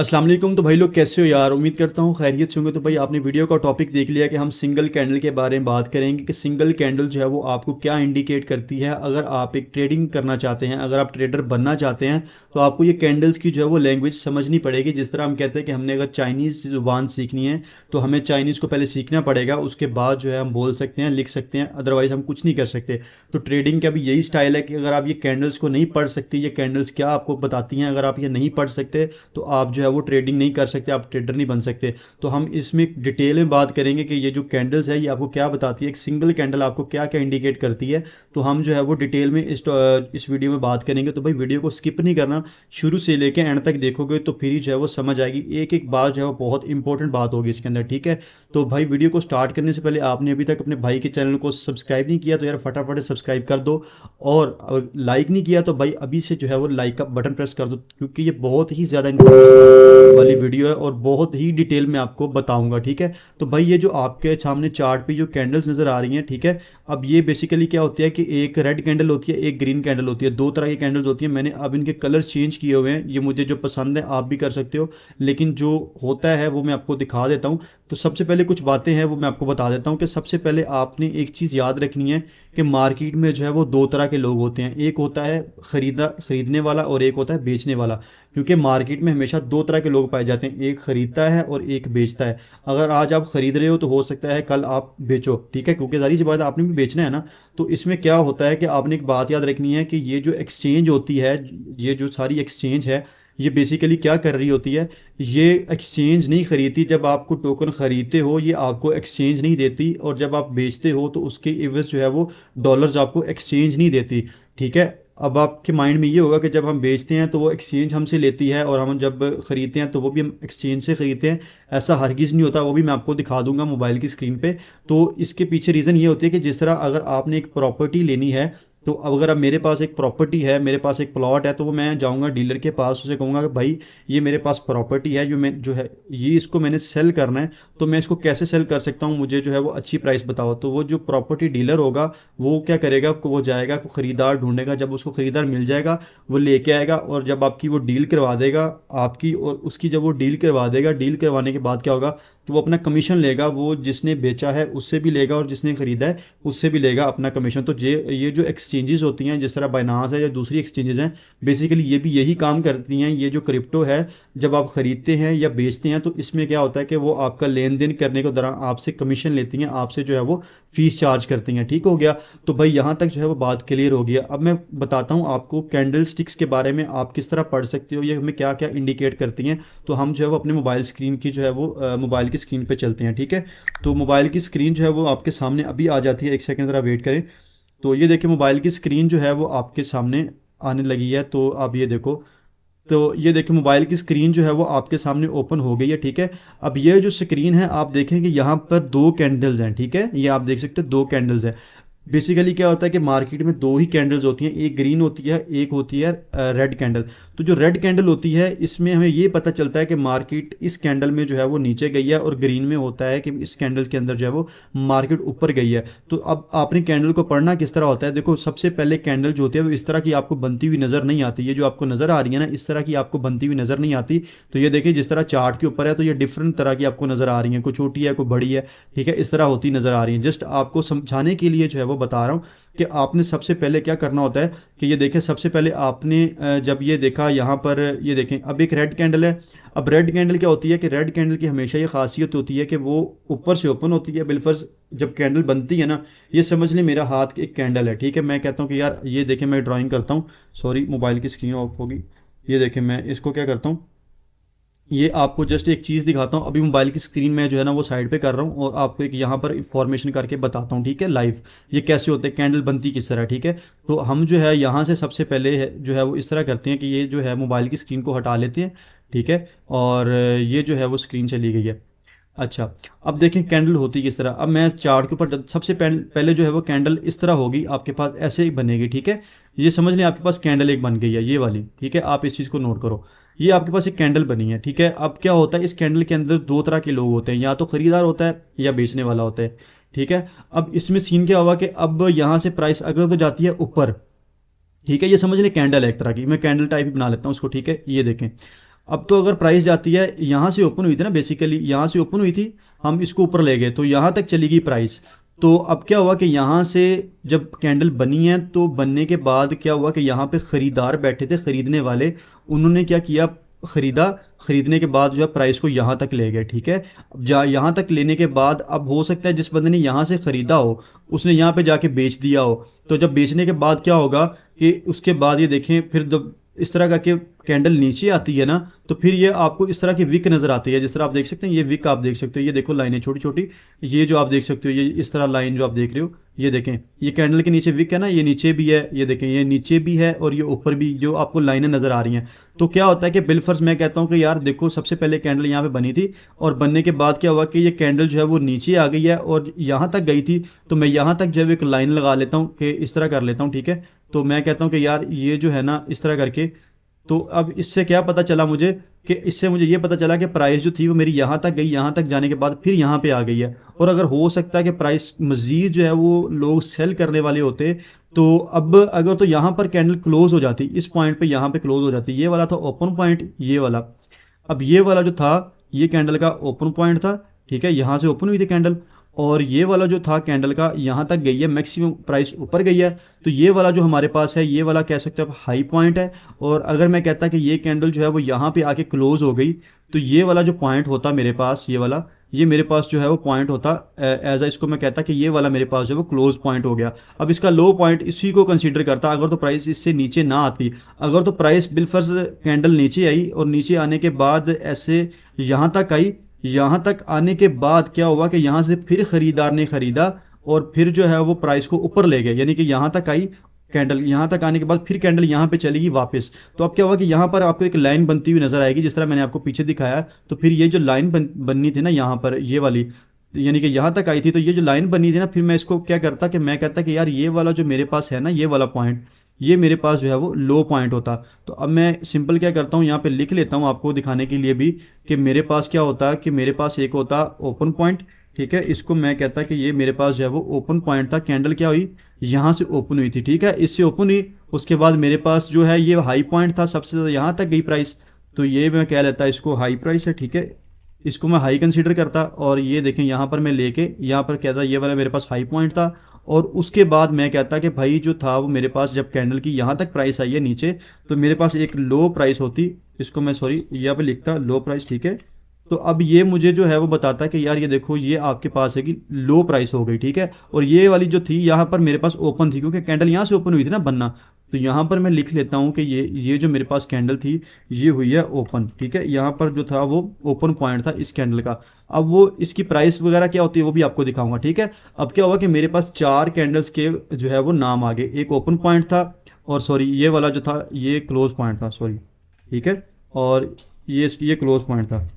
अस्सलाम वालेकुम। तो भाई लोग कैसे हो यार, उम्मीद करता हूँ खैरियत से होंगे। तो भाई आपने वीडियो का टॉपिक देख लिया कि हम सिंगल कैंडल के बारे में बात करेंगे कि सिंगल कैंडल जो है वो आपको क्या इंडिकेट करती है। अगर आप एक ट्रेडिंग करना चाहते हैं, अगर आप ट्रेडर बनना चाहते हैं, तो आपको ये कैंडल्स की जो है वो लैंग्वेज समझनी पड़ेगी। जिस तरह हम कहते हैं कि हमने अगर चाइनीज़ ज़ुबान सीखनी है तो हमें चाइनीज़ को पहले सीखना पड़ेगा, उसके बाद जो है हम बोल सकते हैं, लिख सकते हैं, अदरवाइज़ हम कुछ नहीं कर सकते। तो ट्रेडिंग का भी यही स्टाइल है कि अगर आप ये कैंडल्स को नहीं पढ़ सकते, ये कैंडल्स क्या आपको बताती हैं, अगर आप ये नहीं पढ़ सकते तो आप जो है वो ट्रेडिंग नहीं कर सकते, आप ट्रेडर नहीं बन सकते। तो हम इसमें डिटेल में बात करेंगे कि ये जो कैंडल्स है ये आपको क्या बताती है, एक सिंगल कैंडल आपको क्या क्या इंडिकेट करती है। तो हम जो है वो डिटेल में इस वीडियो में बात करेंगे। तो भाई वीडियो को स्किप नहीं करना, शुरू से लेके एंड तक देखोगे तो फिर ही जो है वो समझ आएगी। एक एक बात जो है वो बहुत इंपॉर्टेंट बात होगी इसके अंदर, ठीक है। तो भाई वीडियो को स्टार्ट करने से पहले आपने अभी तक अपने भाई के चैनल को सब्सक्राइब नहीं किया तो यार फटाफट सब्सक्राइब कर दो, और लाइक नहीं किया तो भाई अभी से जो है वो लाइक का बटन प्रेस कर दो, क्योंकि ये बहुत ही ज़्यादा इंफॉर्मेशन वाली वीडियो है और बहुत ही डिटेल में आपको बताऊंगा, ठीक है। तो भाई ये जो आपके सामने चार्ट पे जो कैंडल्स नज़र आ रही हैं, ठीक है, अब ये बेसिकली क्या होती है कि एक रेड कैंडल होती है, एक ग्रीन कैंडल होती है, दो तरह की कैंडल्स होती हैं। मैंने अब इनके कलर्स चेंज किए हुए हैं, ये मुझे जो पसंद है आप भी कर सकते हो, लेकिन जो होता है वो मैं आपको दिखा देता हूँ। तो सबसे पहले कुछ बातें हैं वो मैं आपको बता देता हूँ कि सबसे पहले आपने एक चीज़ याद रखनी है कि मार्केट में जो है वो दो तरह के लोग होते हैं। एक होता है खरीदने वाला और एक होता है बेचने वाला। क्योंकि मार्केट में हमेशा दो तरह के लोग पाए जाते हैं, एक खरीदता है और एक बेचता है। अगर आज आप खरीद रहे हो तो हो सकता है कल आप बेचो, ठीक है, क्योंकि सारी सी बात है, आपने भी बेचना है ना। तो इसमें क्या होता है कि आपने एक बात याद रखनी है कि ये जो एक्सचेंज होती है, ये जो सारी एक्सचेंज है, ये बेसिकली क्या कर रही होती है, ये एक्सचेंज नहीं खरीदती। जब आपको टोकन खरीदते हो ये आपको एक्सचेंज नहीं देती, और जब आप बेचते हो तो उसके एवज जो है वो डॉलर्स आपको एक्सचेंज नहीं देती, ठीक है। अब आपके माइंड में ये होगा कि जब हम बेचते हैं तो वो एक्सचेंज हमसे लेती है, और हम जब खरीदते हैं तो वो भी हम एक्सचेंज से खरीदते हैं। ऐसा हरगिज़ नहीं होता, वो भी मैं आपको दिखा दूंगा मोबाइल की स्क्रीन पे। तो इसके पीछे रीज़न ये होती है कि जिस तरह अगर आपने एक प्रॉपर्टी लेनी है, तो अब अगर अब मेरे पास एक प्रॉपर्टी है, मेरे पास एक प्लॉट है, तो वो मैं जाऊंगा डीलर के पास, उसे कहूँगा कि भाई ये मेरे पास प्रॉपर्टी है, जो है ये इसको मैंने सेल करना है, तो मैं इसको कैसे सेल कर सकता हूँ, मुझे जो है वो अच्छी प्राइस बताओ। तो वो जो प्रॉपर्टी डीलर होगा वो क्या करेगा, वो जाएगा खरीदार ढूंढेगा, जब उसको खरीदार मिल जाएगा वो लेके आएगा, और जब आपकी वो डील करवा देगा आपकी और उसकी, जब वो डील करवा देगा, डील करवाने के बाद क्या होगा कि वो अपना कमीशन लेगा, वो जिसने बेचा है उससे भी लेगा और जिसने खरीदा है उससे भी लेगा अपना कमीशन। तो ये जो एक्सचेंजेस होती हैं, जिस तरह बाइनांस है या दूसरी एक्सचेंजेस हैं, बेसिकली ये भी यही काम करती हैं। ये जो क्रिप्टो है, जब आप खरीदते हैं या बेचते हैं तो इसमें क्या होता है कि वो आपका लेन देन करने के दौरान आपसे कमीशन लेती हैं, आपसे जो है वो फीस चार्ज करती हैं, ठीक हो गया। तो भाई यहाँ तक जो है वो बात क्लियर हो गया। अब मैं बताता हूँ आपको कैंडल स्टिक्स के बारे में, आप किस तरह पढ़ सकते हो, ये हमें क्या क्या इंडिकेट करती हैं। तो हम जो है वो अपने मोबाइल स्क्रीन की जो है वो मोबाइल की स्क्रीन पे चलते हैं, ठीक है। तो मोबाइल की स्क्रीन जो है वो आपके सामने अभी आ जाती है, एक सेकंड ज़रा वेट करें। तो ये देखिए मोबाइल की स्क्रीन जो है वो आपके सामने आने लगी है, तो आप ये देखो। तो ये देखिए मोबाइल की स्क्रीन जो है वो आपके सामने ओपन हो गई है, ठीक है। अब ये जो स्क्रीन है आप देखें कि यहाँ पर दो कैंडल्स हैं, ठीक है, ये आप देख सकते हैं दो कैंडल्स हैं। बेसिकली क्या होता है कि मार्केट में दो ही कैंडल्स होती हैं, एक ग्रीन होती है, एक होती है रेड कैंडल। तो जो रेड कैंडल होती है इसमें हमें ये पता चलता है कि मार्केट इस कैंडल में जो है वो नीचे गई है, और ग्रीन में होता है कि इस कैंडल के अंदर जो है वो मार्केट ऊपर गई है। तो अब आपने कैंडल को पढ़ना किस तरह होता है, देखो सबसे पहले कैंडल जो होती है वो इस तरह की आपको बनती हुई नज़र नहीं आती। ये जो आपको नज़र आ रही है ना, इस तरह की आपको बनती हुई नज़र नहीं आती। तो ये देखिए जिस तरह चार्ट के ऊपर है तो ये डिफरेंट तरह की आपको नज़र आ रही है, कोई छोटी है कोई बड़ी है, ठीक है, इस तरह होती नज़र आ रही है। जस्ट आपको समझाने के लिए जो है वो बता रहा हूँ कि आपने सबसे पहले क्या करना होता है कि ये देखें, सबसे पहले आपने जब ये देखा यहाँ पर, ये देखें अब एक रेड कैंडल है। अब रेड कैंडल क्या होती है कि रेड कैंडल की हमेशा ये खासियत होती है कि वो ऊपर से ओपन होती है। बिलफर्ज जब कैंडल बनती है ना, ये समझ लें मेरा हाथ एक कैंडल है, ठीक है। मैं कहता हूँ कि यार ये देखें, मैं ड्राइंग करता हूँ, सॉरी मोबाइल की स्क्रीन ऑफ होगी। ये देखें मैं इसको क्या करता हूँ, ये आपको जस्ट एक चीज़ दिखाता हूँ। अभी मोबाइल की स्क्रीन में जो है ना वो साइड पे कर रहा हूँ और आपको एक यहाँ पर इंफॉर्मेशन करके बताता हूँ, ठीक है, लाइव ये कैसे होते हैं, कैंडल बनती किस तरह, ठीक है। तो हम जो है यहाँ से सबसे पहले जो है वो इस तरह करते हैं कि ये जो है मोबाइल की स्क्रीन को हटा लेते हैं, ठीक है, और ये जो है वो स्क्रीन चली गई है। अच्छा, अब देखें कैंडल होती किस तरह। अब मैं चार्ट के ऊपर सबसे पहले जो है वो कैंडल इस तरह होगी आपके पास, ऐसे ही बनेगी, ठीक है। ये समझ लें आपके पास कैंडल एक बन गई है, ये वाली, ठीक है, आप इस चीज़ को नोट करो। ये आपके पास एक कैंडल बनी है, ठीक है। अब क्या होता है, इस कैंडल के अंदर दो तरह के लोग होते हैं, या तो खरीदार होता है या बेचने वाला होता है, ठीक है। अब इसमें सीन क्या हुआ कि अब यहाँ से प्राइस अगर तो जाती है ऊपर, ठीक है, ये समझ लें कैंडल है एक तरह की, मैं कैंडल टाइप ही बना लेता हूँ उसको, ठीक है। ये देखें अब तो अगर प्राइस जाती है, यहाँ से ओपन हुई थी ना, बेसिकली यहाँ से ओपन हुई थी, हम इसको ऊपर ले गए तो यहाँ तक चली गई प्राइस। तो अब क्या हुआ कि यहाँ से जब कैंडल बनी है तो बनने के बाद क्या हुआ कि यहाँ पे ख़रीदार बैठे थे, ख़रीदने वाले, उन्होंने क्या किया, ख़रीदा। ख़रीदने के बाद जो है प्राइस को यहाँ तक ले गए, ठीक है। अब यहाँ तक लेने के बाद अब हो सकता है जिस बंदे ने यहाँ से ख़रीदा हो उसने यहाँ पे जाके बेच दिया हो। तो जब बेचने के बाद क्या होगा कि उसके बाद ये देखें, फिर जब इस तरह करके कैंडल नीचे आती है ना, तो फिर ये आपको इस तरह की विक नज़र आती है। जिस तरह आप देख सकते हैं, ये विक आप देख सकते हो, ये देखो लाइनें छोटी छोटी, ये जो आप देख सकते हो, ये इस तरह लाइन जो आप देख रहे हो, ये देखें, ये कैंडल के नीचे विक है ना, ये नीचे भी है, ये देखें, ये नीचे भी है और ये ऊपर भी, जो आपको लाइनें नज़र आ रही हैं। तो क्या होता है कि बिलफर्ज मैं कहता हूँ कि यार देखो, सबसे पहले कैंडल यहाँ पे बनी थी और बनने के बाद क्या हुआ कि ये कैंडल जो है वो नीचे आ गई है और यहाँ तक गई थी। तो मैं यहाँ तक जो है एक लाइन लगा लेता हूँ कि इस तरह कर लेता हूँ, ठीक है। तो मैं कहता हूँ कि यार ये जो है ना इस तरह करके, तो अब इससे क्या पता चला मुझे कि इससे मुझे ये पता चला कि प्राइस जो थी वो मेरी यहाँ तक गई, यहाँ तक जाने के बाद फिर यहाँ पे आ गई है। और अगर हो सकता है कि प्राइस मज़ीद जो है वो लोग सेल करने वाले होते, तो अब अगर तो यहाँ पर कैंडल क्लोज हो जाती, इस पॉइंट पे यहाँ पे क्लोज हो जाती, ये वाला था ओपन पॉइंट, ये वाला। अब ये वाला जो था ये कैंडल का ओपन पॉइंट था, ठीक है, यहाँ से ओपन हुई थी कैंडल, और ये वाला जो था कैंडल का यहाँ तक गई है, मैक्सिमम प्राइस ऊपर गई है। तो ये वाला जो हमारे पास है, ये वाला कह सकते हो आप हाई पॉइंट है। और अगर मैं कहता कि ये कैंडल जो है वो यहाँ पे आके क्लोज हो गई, तो ये वाला जो पॉइंट होता मेरे पास, ये वाला, ये मेरे पास जो है वो पॉइंट होता एज इसको मैं कहता कि ये वाला मेरे पास जो है वो क्लोज पॉइंट हो गया। अब इसका लो पॉइंट इसी को कंसीडर करता अगर तो प्राइस इससे नीचे ना आती। अगर तो प्राइस बिलफर्ज कैंडल नीचे आई और नीचे आने के बाद ऐसे यहाँ तक आई, यहाँ तक आने के बाद क्या हुआ कि यहाँ से फिर ख़रीदार ने ख़रीदा और फिर जो है वो प्राइस को ऊपर ले गए, यानी कि यहाँ तक आई कैंडल, यहाँ तक आने के बाद फिर कैंडल यहाँ पे चलेगी वापस। तो अब क्या हुआ कि यहाँ पर आपको एक लाइन बनती हुई नज़र आएगी, जिस तरह मैंने आपको पीछे दिखाया। तो फिर ये जो लाइन बननी थी ना यहाँ पर, ये वाली, यानी कि यहाँ तक आई थी, तो ये जो लाइन बनी थी ना, फिर मैं इसको क्या करता कि मैं कहता कि यार ये वाला जो मेरे पास है ना, ये वाला पॉइंट, ये मेरे पास जो है वो लो पॉइंट होता। तो अब मैं सिंपल क्या करता हूँ, यहाँ पे लिख लेता हूँ आपको दिखाने के लिए भी कि मेरे पास क्या होता है कि मेरे पास एक होता ओपन पॉइंट, ठीक है। इसको मैं कहता कि ये मेरे पास जो है वो ओपन पॉइंट था, कैंडल क्या हुई, यहाँ से ओपन हुई थी, ठीक है, इससे ओपन हुई। उसके बाद मेरे पास जो है ये हाई पॉइंट था, सबसे ज़्यादा यहाँ तक गई प्राइस, तो ये मैं कह लेता इसको हाई प्राइस है, ठीक है, इसको मैं हाई कंसीडर करता। और ये देखें यहाँ पर मैं लेके यहाँ पर कहता ये वाला मेरे पास हाई पॉइंट था। और उसके बाद मैं कहता कि भाई जो था वो मेरे पास जब कैंडल की यहाँ तक प्राइस आई है नीचे, तो मेरे पास एक लो प्राइस होती, इसको मैं सॉरी यहाँ पे लिखता लो प्राइस, ठीक है। तो अब ये मुझे जो है वो बताता है कि यार ये देखो ये आपके पास है कि लो प्राइस हो गई, ठीक है। और ये वाली जो थी यहाँ पर मेरे पास ओपन थी, क्योंकि कैंडल यहाँ से ओपन हुई थी ना बनना। तो यहाँ पर मैं लिख लेता हूँ कि ये जो मेरे पास कैंडल थी ये हुई है ओपन, ठीक है। यहाँ पर जो था वो ओपन पॉइंट था इस कैंडल का। अब वो इसकी प्राइस वगैरह क्या होती है वो भी आपको दिखाऊंगा, ठीक है। अब क्या हुआ कि मेरे पास 4 कैंडल्स के जो है वो नाम आ गए, एक ओपन पॉइंट था, और सॉरी ये वाला जो था ये क्लोज पॉइंट था, सॉरी, ठीक है, और ये क्लोज पॉइंट था,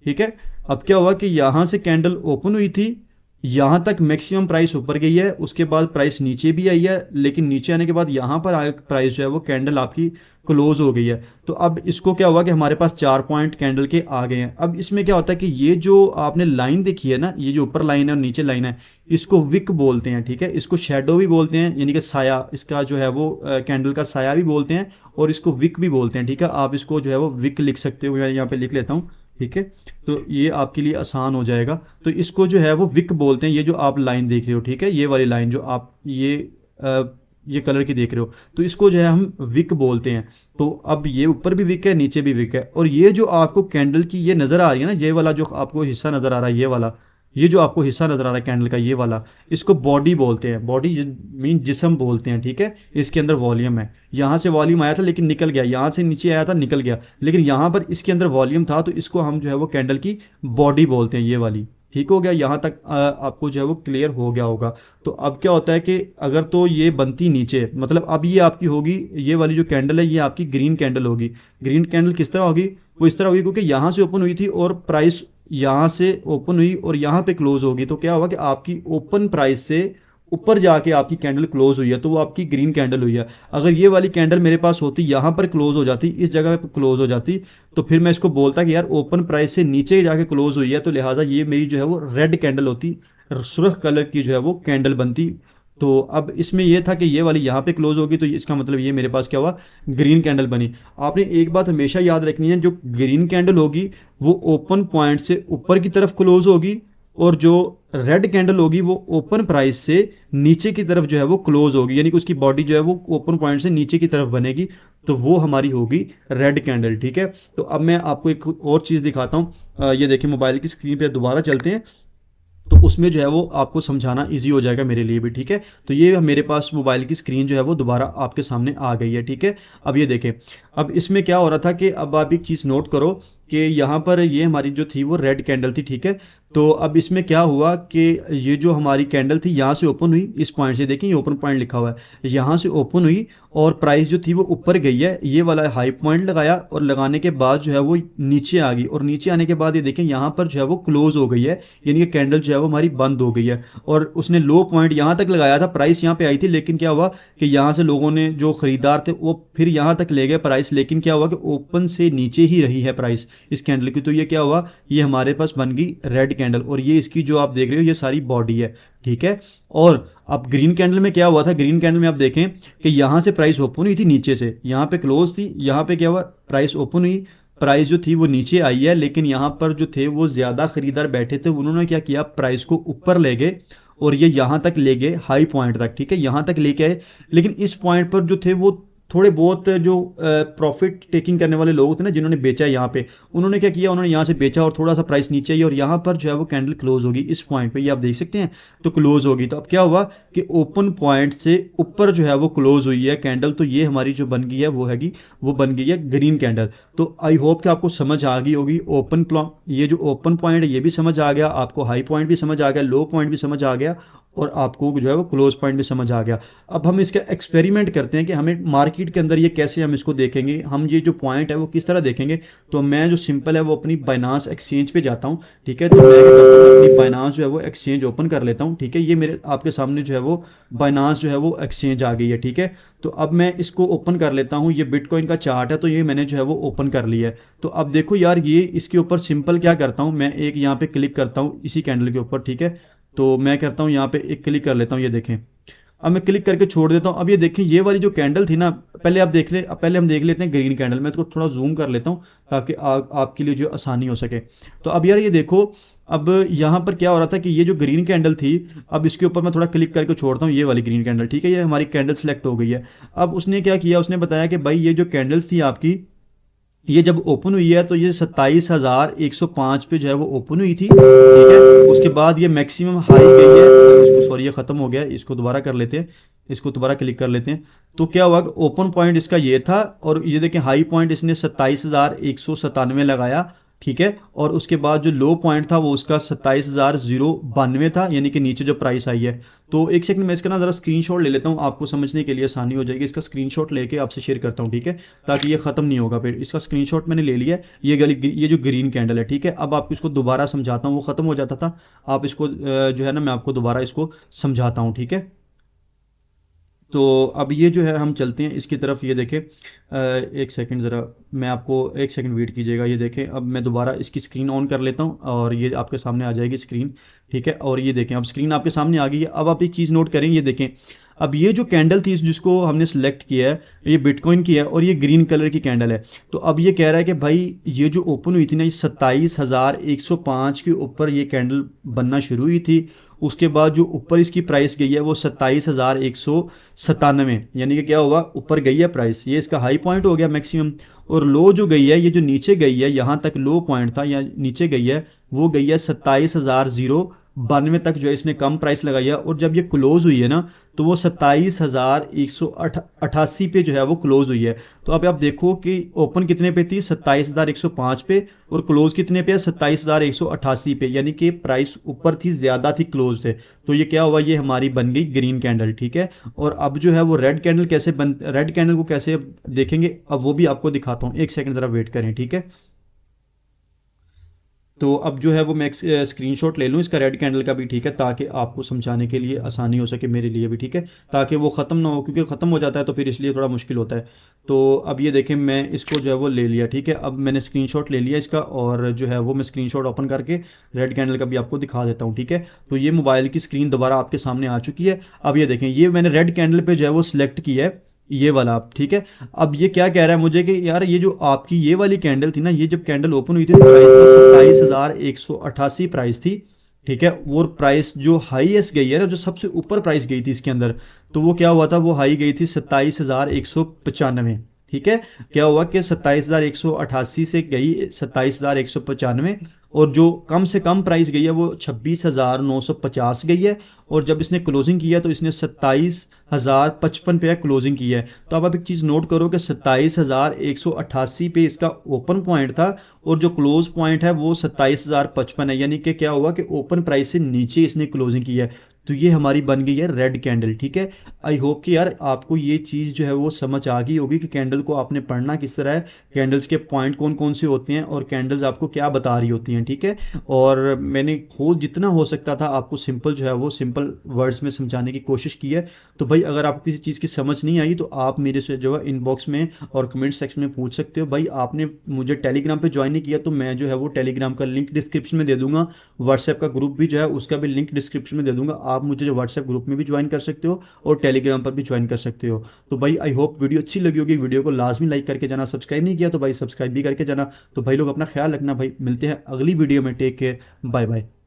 ठीक है। अब क्या हुआ कि यहाँ से कैंडल ओपन हुई थी, यहाँ तक मैक्सिमम प्राइस ऊपर गई है, उसके बाद प्राइस नीचे भी आई है, लेकिन नीचे आने के बाद यहाँ पर आगे प्राइस जो है वो कैंडल आपकी क्लोज हो गई है। तो अब इसको क्या हुआ कि हमारे पास 4 पॉइंट कैंडल के आ गए हैं। अब इसमें क्या होता है कि ये जो आपने लाइन देखी है ना, ये जो ऊपर लाइन है और नीचे लाइन है, इसको विक बोलते हैं, ठीक है। इसको शेडो भी बोलते हैं, यानी कि साया, इसका जो है वो कैंडल का साया भी बोलते हैं, और इसको विक भी बोलते हैं, ठीक है। आप इसको जो है वो विक लिख सकते हो, मैं यहाँ पे लिख लेता हूँ, ठीक है। तो ये आपके लिए आसान हो जाएगा। तो इसको जो है वो विक बोलते हैं, ये जो आप लाइन देख रहे हो, ठीक है, ये वाली लाइन जो आप ये कलर की देख रहे हो, तो इसको जो है हम विक बोलते हैं। तो अब ये ऊपर भी विक है, नीचे भी विक है। और ये जो आपको कैंडल की ये नज़र आ रही है ना, ये वाला जो आपको हिस्सा नज़र आ रहा है, ये वाला, ये जो आपको हिस्सा नज़र आ रहा है कैंडल का, ये वाला, इसको बॉडी बोलते हैं। बॉडी मीन जिस्म बोलते हैं, ठीक है। इसके अंदर वॉल्यूम है, यहाँ से वॉल्यूम आया था लेकिन निकल गया, यहाँ से नीचे आया था निकल गया, लेकिन यहाँ पर इसके अंदर वॉल्यूम था, तो इसको हम जो है वो कैंडल की बॉडी बोलते हैं, ये वाली, ठीक हो गया। यहाँ तक आपको जो है वो क्लियर हो गया होगा। तो अब क्या होता है कि अगर तो ये बनती नीचे, मतलब अब ये आपकी होगी, ये वाली जो कैंडल है ये आपकी ग्रीन कैंडल होगी। ग्रीन कैंडल किस तरह होगी, वो इस तरह होगी, क्योंकि यहाँ से ओपन हुई थी और प्राइस यहाँ से ओपन हुई और यहाँ पे क्लोज होगी। तो क्या होगा कि आपकी ओपन प्राइस से ऊपर जाके आपकी कैंडल क्लोज हुई है, तो वो आपकी ग्रीन कैंडल हुई है। अगर ये वाली कैंडल मेरे पास होती, यहाँ पर क्लोज हो जाती, इस जगह पे क्लोज हो जाती, तो फिर मैं इसको बोलता कि यार ओपन प्राइस से नीचे जाके क्लोज हुई है, तो लिहाजा ये मेरी जो है वो रेड कैंडल होती, सुर्ख कलर की जो है वो कैंडल बनती। तो अब इसमें यह था कि ये वाली यहाँ पे क्लोज होगी, तो इसका मतलब ये मेरे पास क्या हुआ, ग्रीन कैंडल बनी। आपने एक बात हमेशा याद रखनी है, जो ग्रीन कैंडल होगी वो ओपन पॉइंट से ऊपर की तरफ क्लोज होगी, और जो रेड कैंडल होगी वो ओपन प्राइस से नीचे की तरफ जो है वो क्लोज होगी, यानी कि उसकी बॉडी जो है वो ओपन पॉइंट से नीचे की तरफ बनेगी, तो वो हमारी होगी रेड कैंडल। ठीक है, तो अब मैं आपको एक और चीज़ दिखाता हूँ। ये देखिए मोबाइल की स्क्रीन पे दोबारा चलते हैं, तो उसमें जो है वो आपको समझाना इजी हो जाएगा मेरे लिए भी। ठीक है, तो ये मेरे पास मोबाइल की स्क्रीन जो है वो दोबारा आपके सामने आ गई है। ठीक है, अब ये देखें, अब इसमें क्या हो रहा था कि अब आप एक चीज़ नोट करो कि यहाँ पर ये हमारी जो थी वो रेड कैंडल थी। ठीक है, तो अब इसमें क्या हुआ कि ये जो हमारी कैंडल थी यहाँ से ओपन हुई, इस पॉइंट से देखें ये ओपन पॉइंट लिखा हुआ है, यहाँ से ओपन हुई और प्राइस जो थी वो ऊपर गई है, ये वाला हाई पॉइंट लगाया और लगाने के बाद जो है वो नीचे आ गई, और नीचे आने के बाद ये देखें यहाँ पर जो है वो क्लोज हो गई है, यानी कि कैंडल जो है वो हमारी बंद हो गई है। और उसने लो पॉइंट यहाँ तक लगाया था, प्राइस यहाँ पे आई थी, लेकिन क्या हुआ कि यहाँ से लोगों ने जो खरीदार थे वो फिर यहाँ तक ले गए प्राइस, लेकिन क्या हुआ कि ओपन से नीचे ही रही है प्राइस इस कैंडल की। तो ये क्या हुआ, ये हमारे पास बन गई रेड कैंडल, और ये इसकी जो आप देख रहे हो ये सारी बॉडी है। ठीक है, और अब ग्रीन कैंडल में क्या हुआ था, ग्रीन कैंडल में आप देखें कि यहाँ से प्राइस ओपन हुई थी, नीचे से यहाँ पे क्लोज थी, यहाँ पे क्या हुआ प्राइस ओपन हुई, प्राइस जो थी वो नीचे आई है, लेकिन यहाँ पर जो थे वो ज़्यादा खरीदार बैठे थे, उन्होंने क्या किया प्राइस को ऊपर ले गए और ये यहाँ तक ले गए हाई पॉइंट तक। ठीक है, यहाँ तक लेके आए, लेकिन इस पॉइंट पर जो थे वो थोड़े बहुत जो प्रॉफिट टेकिंग करने वाले लोग थे ना, जिन्होंने बेचा है यहाँ पे, उन्होंने क्या किया, उन्होंने यहाँ से बेचा और थोड़ा सा प्राइस नीचे आई और यहाँ पर जो है वो कैंडल क्लोज होगी इस पॉइंट पे, ये आप देख सकते हैं, तो क्लोज होगी। तो अब क्या हुआ कि ओपन पॉइंट से ऊपर जो है वो क्लोज हुई है कैंडल, तो ये हमारी जो बन गई है वो बन गई है ग्रीन कैंडल। तो आई होप कि आपको समझ आ गई होगी, ये जो ओपन पॉइंट है ये भी समझ आ गया आपको, हाई पॉइंट भी समझ आ गया, लो पॉइंट भी समझ आ गया, और आपको जो है वो क्लोज पॉइंट भी समझ आ गया। अब हम इसका एक्सपेरिमेंट करते हैं कि हमें मार्केट के अंदर ये कैसे हम इसको देखेंगे, हम ये जो पॉइंट है वो किस तरह देखेंगे। तो मैं जो सिंपल है वो अपनी बाइनांस एक्सचेंज पे जाता हूँ। ठीक है, तो मैं क्या करता हूँ, अपनी बाइनांस जो है वो एक्सचेंज ओपन कर लेता हूँ। ठीक है, ये मेरे आपके सामने जो है वो बाइनांस जो है वो एक्सचेंज आ गई है। ठीक है, तो अब मैं इसको ओपन कर लेता हूँ, ये बिटकॉइन का चार्ट है, तो ये मैंने जो है वो ओपन कर लिया है। तो अब देखो यार, ये इसके ऊपर सिंपल क्या करता हूँ, मैं एक यहाँ पे क्लिक करता हूँ इसी कैंडल के ऊपर। ठीक है, तो मैं करता हूँ यहाँ पे एक क्लिक कर लेता हूँ, ये देखें, अब मैं क्लिक करके छोड़ देता हूँ। अब ये देखें, ये वाली जो कैंडल थी ना, पहले आप देख ले, पहले हम देख लेते हैं ग्रीन कैंडल। मैं इसको थोड़ा जूम कर लेता हूँ ताकि आपके लिए जो आसानी हो सके। तो अब यार ये देखो, अब यहाँ पर क्या हो रहा था कि ये जो ग्रीन कैंडल थी, अब इसके ऊपर मैं थोड़ा क्लिक करके छोड़ता हूँ, ये वाली ग्रीन कैंडल। ठीक है, ये हमारी कैंडल सेलेक्ट हो गई है। अब उसने क्या किया, उसने बताया कि भाई ये जो कैंडल्स थी आपकी, ये जब ओपन हुई है तो ये 27,105 पे जो है वो ओपन हुई थी। ठीक है, उसके बाद ये मैक्सिमम हाई गई है, इसको सॉरी ये ख़त्म हो गया, इसको दोबारा कर लेते हैं, इसको दोबारा क्लिक कर लेते हैं। तो क्या हुआ, ओपन पॉइंट इसका ये था, और ये देखें हाई पॉइंट इसने 27,197 लगाया। ठीक है, और उसके बाद जो लो पॉइंट था वो उसका 27,092 था, यानी कि नीचे जो प्राइस आई है। तो एक सेकंड मैं इसका ना ज़रा स्क्रीनशॉट ले लेता हूँ, आपको समझने के लिए आसानी हो जाएगी। इसका स्क्रीनशॉट लेके आपसे शेयर करता हूँ। ठीक है, ताकि ये ख़त्म नहीं होगा फिर। इसका स्क्रीनशॉट मैंने ले लिया है, ये जो ग्रीन कैंडल है। ठीक है, अब आपको इसको दोबारा समझाता हूँ, वो ख़त्म हो जाता था, आप इसको जो है ना मैं आपको दोबारा इसको समझाता हूँ। ठीक है, तो अब ये जो है हम चलते हैं इसकी तरफ। ये देखें, एक सेकंड ज़रा, मैं आपको एक सेकंड वेट कीजिएगा। ये देखें, अब मैं दोबारा इसकी स्क्रीन ऑन कर लेता हूँ और ये आपके सामने आ जाएगी स्क्रीन। ठीक है, और ये देखें अब स्क्रीन आपके सामने आ गई है। अब आप एक चीज़ नोट करें, ये देखें, अब ये जो कैंडल थी जिसको हमने सेलेक्ट किया है, ये बिटकॉइन की है और ये ग्रीन कलर की कैंडल है। तो अब ये कह रहा है कि भाई ये जो ओपन हुई थी ना, ये 27,105 के ऊपर ये कैंडल बनना शुरू हुई थी। उसके बाद जो ऊपर इसकी प्राइस गई है वो 27,197, यानी कि क्या हुआ, ऊपर गई है प्राइस, ये इसका हाई पॉइंट हो गया मैक्सिमम। और लो जो गई है, ये जो नीचे गई है, यहाँ तक लो पॉइंट था या नीचे गई है, वो गई है 27,092 तक, जो इसने कम प्राइस लगाई है। और जब ये क्लोज हुई है ना, तो वो 27,188 पे जो है वो क्लोज हुई है। तो अब आप देखो कि ओपन कितने पे थी, 27,105 पे, और क्लोज कितने पे है, 27,188 पे, यानी कि प्राइस ऊपर थी, ज़्यादा थी क्लोज थे। तो ये क्या हुआ, ये हमारी बन गई ग्रीन कैंडल। ठीक है, और अब जो है वो रेड कैंडल को कैसे देखेंगे, अब वो भी आपको दिखाता हूँ, एक सेकंड ज़रा वेट करें। ठीक है, तो अब जो है वो मैं एक स्क्रीनशॉट ले लूँ इसका रेड कैंडल का भी, ठीक है, ताकि आपको समझाने के लिए आसानी हो सके मेरे लिए भी, ठीक है, ताकि वो ख़त्म ना हो, क्योंकि ख़त्म हो जाता है तो फिर इसलिए थोड़ा मुश्किल होता है। तो अब ये देखें, मैं इसको जो है वो ले लिया, ठीक है, अब मैंने स्क्रीनशॉट ले लिया इसका, और जो है वो मैं स्क्रीनशॉट ओपन करके रेड कैंडल का भी आपको दिखा देता हूँ, ठीक है। तो ये मोबाइल की स्क्रीन दोबारा आपके सामने आ चुकी है। अब ये देखें, ये मैंने रेड कैंडल पे जो है वो सिलेक्ट किया है, ये वाला आप, ठीक है। अब ये क्या कह रहा है मुझे कि यार ये जो आपकी ये वाली कैंडल थी ना, ये जब कैंडल ओपन हुई थी तो प्राइस थी 27,188 प्राइस थी, ठीक है। वो प्राइस जो हाईएस्ट गई है ना, जो सबसे ऊपर प्राइस गई थी इसके अंदर, तो वो क्या हुआ था, वो हाई गई थी 27,195, ठीक है। क्या हुआ कि 27,188 से गई 27,195, और जो कम से कम प्राइस गई है वो 26,950 गई है, और जब इसने क्लोजिंग किया तो इसने 27,055 पे क्लोजिंग की है। तो अब आप एक चीज़ नोट करो कि 27,188 पे इसका ओपन पॉइंट था, और जो क्लोज पॉइंट है वो 27,055 है, यानी कि क्या हुआ कि ओपन प्राइस से नीचे इसने क्लोजिंग की है। तो ये हमारी बन गई है रेड कैंडल, ठीक है। आई होप कि यार आपको ये चीज़ जो है वो समझ आ गई होगी कि कैंडल को आपने पढ़ना किस तरह है, कैंडल्स के पॉइंट कौन कौन से होते हैं, और कैंडल्स आपको क्या बता रही होती हैं, ठीक है। और मैंने जितना हो सकता था आपको सिंपल जो है वो सिंपल वर्ड्स में समझाने की कोशिश की है। तो भाई अगर आपको किसी चीज़ की समझ नहीं आई तो आप मेरे से जो है इनबॉक्स में और कमेंट सेक्शन में पूछ सकते हो। भाई आपने मुझे टेलीग्राम पे ज्वाइन नहीं किया तो मैं जो है वो टेलीग्राम का लिंक डिस्क्रिप्शन में दे दूंगा, व्हाट्सएप का ग्रुप भी जो है उसका भी लिंक डिस्क्रिप्शन में दे दूंगा, आप मुझे जो व्हाट्सएप ग्रुप में भी ज्वाइन कर सकते हो और टेलीग्राम पर भी ज्वाइन कर सकते हो। तो भाई आई होप वीडियो अच्छी लगी होगी, वीडियो को लाजमी लाइक करके जाना, सब्सक्राइब नहीं किया तो भाई सब्सक्राइब भी करके जाना। तो भाई लोग अपना ख्याल रखना, भाई मिलते हैं अगली वीडियो में, टेक केयर, बाय बाय।